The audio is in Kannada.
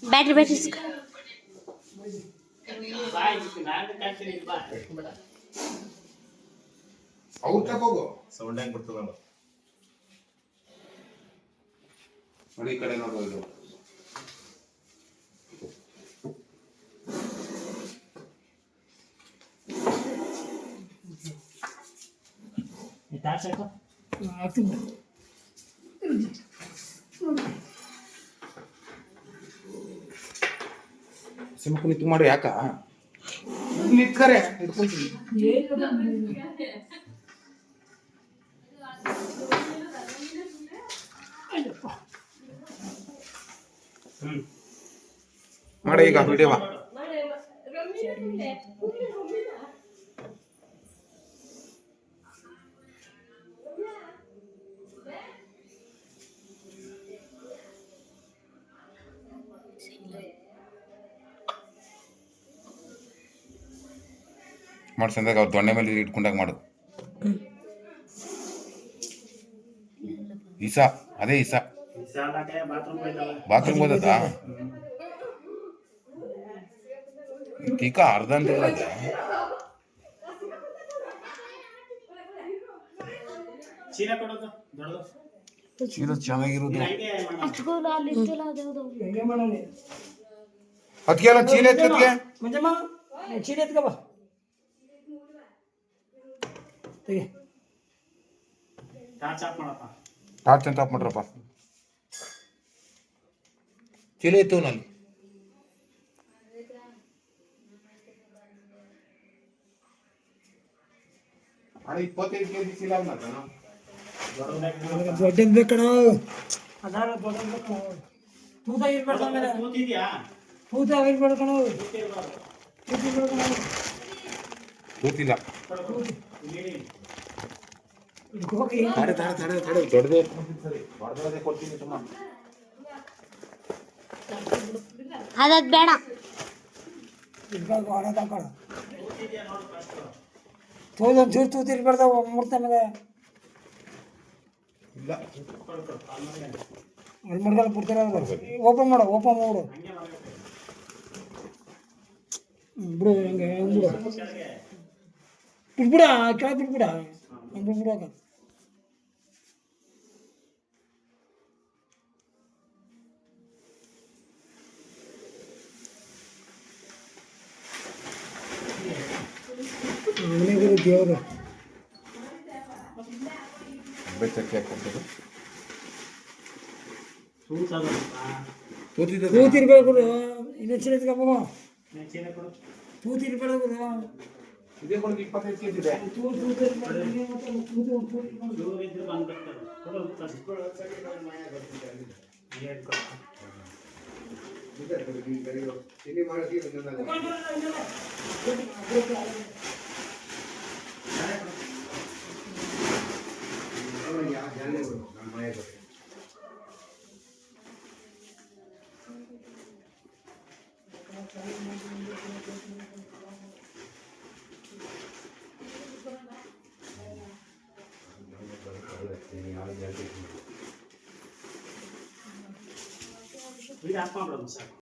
ಬ್ಯಾಟ್ರಿ ಬ್ಯಾಟ್ರಿ ಸೌಂಡ್ ಹೆಂಗ್ ಬರ್ತದ ನೋಡಿ ಈ ಕಡೆ ನೋಡೋದು ಸಿಂಪಲ್ ಇದು ಮಾಡಿ ಯಾಕ ನಿತ್ಕರೆ ಹಿಡ್ಕೊಂತೀನಿ ಮಾಡಿ ಈಗ ವಿಡಿಯೋ ಮಾಡಿ ಸಂದಾಗ ಅವ್ರ ದೊಣ್ಣೆ ಮೇಲೆ ಇಟ್ಕೊಂಡಾಗ ಮಾಡು ಈಸಾ ಅದೇ ಈಸಾ ಬಾತ್ರೂಮ್ ಹೋದಾ ಈಗ ಅರ್ಧ ಅಂತಿಲ್ಲ ಚೀಲ ಚೆನ್ನಾಗಿರೋದು ಅದಕ್ಕೆ ಅಲ್ಲ ಚೀಲ ಎತ್ತಕ್ಕೆ ಚೀಲ ಎತ್ಕ ಬಾ ಟಾರ್ಚ್ ಅಂತ ಆಫ್ ಮಾಡ್ರಪ್ಪ ಚೀಲ ಎತ್ತು ನಲ್ಲಿ ಅಣ್ಣ 25 kg ಚೀಲ ದೊಡ್ಡದು ಬೇಕಣ ಅದಾರ ದೊಡ್ಡದು ಬೇಕು ತೂತ ಇರ್ಬಾರ್ದು ಆಮೇಲೆ ತೂತ ಇರ್ಬಾರ್ದು ಕಣ ಗೊತ್ತಿಲ್ಲ ತಡೆ ದೊಡ್ಡದೇ ಕೊಡ್ತೀನಿ ಸುಮ್ಮ ಅದ್ ಬೇಡ ತೋದೊಂದು ತೂತ ಇರ್ಬಾರ್ದು ಮೂರ್ತ ಮೇಲೆ ಇಲ್ಲ ಅಲ್ಲಿ ಮಡ್ಗಲ್ ಬಿಡ್ತಾರೆ ಓಪನ್ ಮಾಡು ಬಿಡು ಹಂಗೆ ಬಿಡು ಬಿಟ್ಬಿಡ ಕೆಳಗೆ ಬಿಟ್ಬಿಡ ಹಂಗೆ ಬಿಡುವಾಗ ಮನೆಗೆ ದೇವರು ಬೆಚ್ಚಕ್ಕೆ ಹಾಕ್ಕೊಡ್ತದೆ ತೂತಿರ್ಬೇಕು ಇನ್ನೊಂದು ಚೀಲ ಎತ್ಕೊಬೇಕು ತೂತಿರ್ಬಾರ್ದು ಇದೇ ಕೊಡೋದು 25 kg ಇದೆ ಇದು ಹಾಕ್ಕೊಂಡ್ಬಿಡೋದು ಸರ್